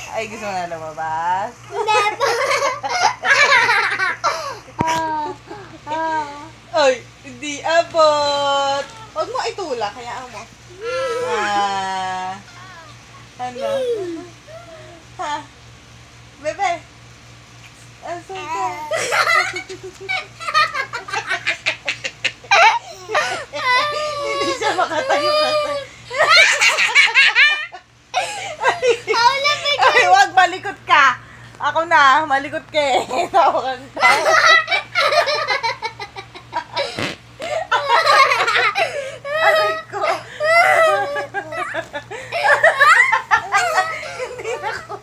Ay, gusto mo na lumabas? Hindi po. Ay, hindi abot. Huwag mo itulak, kaya mo. Ano? Ha? Bebe? Asan ka? Hindi siya makatayo kasi. Ay, wag, malikot ka. Ako na, malikot ka eh. Tawakan ka. Aray ko. Hindi na ko.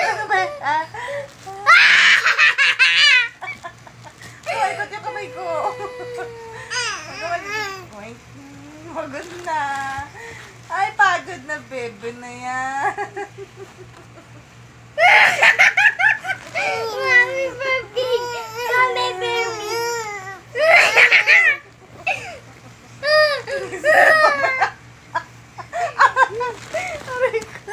Ano ba? Malikot yung kamay ko. Pagod na. Ay, pagod na, bebe na yan. Mami, baby. Mami, baby. Aray ko.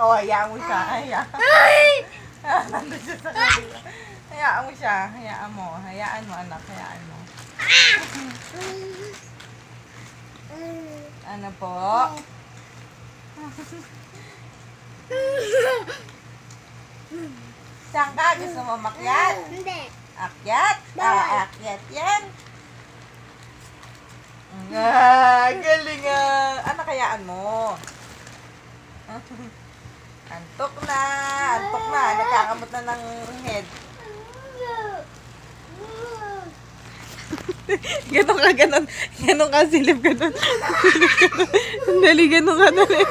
Oh, hayaan mo siya. Nandun siya sa kabila. Hayaan mo siya. Hayaan mo. Hayaan mo, anak. Hayaan mo. Ano po? Saan ka? Gusto mo makyat? Hindi. Akyat? Bawal. Akyat yan. Galing Anak, hayaan mo. Antok na. Antok na. Nagkakamot na ng head. Ganon ka, ganon. Ganon ka, silip ganon. Silip ganon. Dali, ganon ka, dali.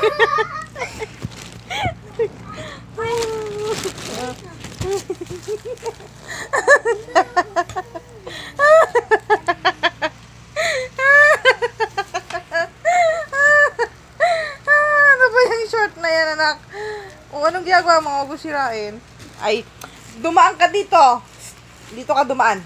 Ano ba yung short na yan, anak? O, anong ginagawa mo? Huwag mo sirain. Ay, dumaan ka dito. Dito ka dumaan.